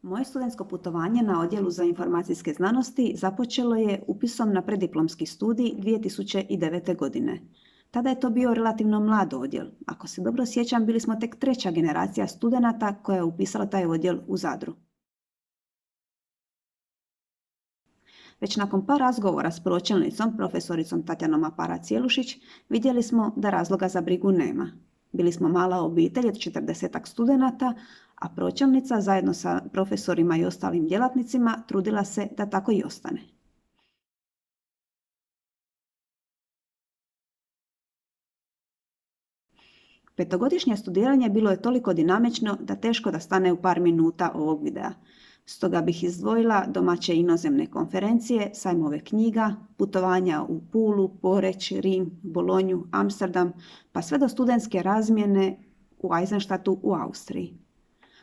Moje studentsko putovanje na odjelu za informacijske znanosti započelo je upisom na preddiplomski studij 2009. godine. Tada je to bio relativno mlad odjel. Ako se dobro sjećam, bili smo tek treća generacija studenata koja je upisala taj odjel u Zadru. Već nakon par razgovora s pročelnicom, profesoricom Tatjanom Apara-Cjelušić, vidjeli smo da razloga za brigu nema. Bili smo mala obitelj od 40 studenata, a pročelnica zajedno sa profesorima i ostalim djelatnicima trudila se da tako i ostane. Petogodišnje studiranje bilo je toliko dinamično da teško da stane u par minuta ovog videa. Stoga bih izdvojila domaće inozemne konferencije, sajmove knjiga, putovanja u Pulu, Poreč, Rim, Bolonju, Amsterdam, pa sve do studentske razmjene u Eisenstadtu u Austriji.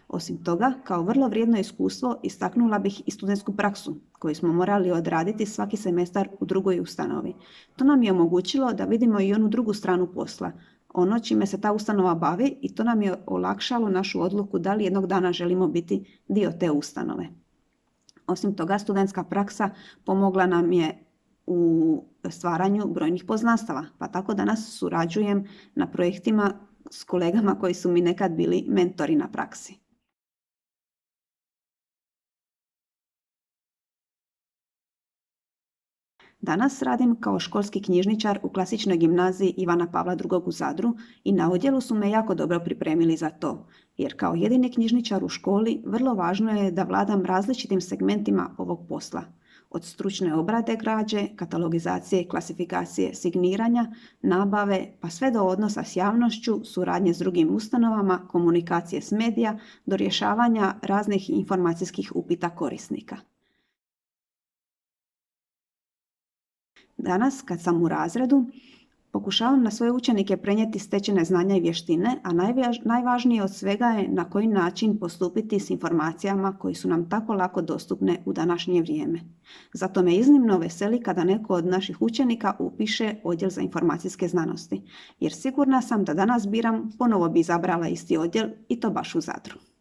Osim toga, kao vrlo vrijedno iskustvo istaknula bih i studentsku praksu koju smo morali odraditi svaki semestar u drugoj ustanovi. To nam je omogućilo da vidimo i onu drugu stranu posla, ono čime se ta ustanova bavi, i to nam je olakšalo našu odluku da li jednog dana želimo biti dio te ustanove. Osim toga, studentska praksa pomogla nam je u stvaranju brojnih poznanstava, pa tako danas surađujem na projektima s kolegama koji su mi nekad bili mentori na praksi. Danas radim kao školski knjižničar u klasičnoj gimnaziji Ivana Pavla II. U Zadru i na odjelu su me jako dobro pripremili za to, jer kao jedini knjižničar u školi vrlo važno je da vladam različitim segmentima ovog posla. Od stručne obrade građe, katalogizacije, klasifikacije, signiranja, nabave, pa sve do odnosa s javnošću, suradnje s drugim ustanovama, komunikacije s medija, do rješavanja raznih informacijskih upita korisnika. Danas, kad sam u razredu, pokušavam na svoje učenike prenijeti stečene znanja i vještine, a najvažnije od svega je na koji način postupiti s informacijama koji su nam tako lako dostupne u današnje vrijeme. Zato me iznimno veseli kada neko od naših učenika upiše odjel za informacijske znanosti, jer sigurna sam da danas biram, ponovo bi izabrala isti odjel i to baš u Zadru.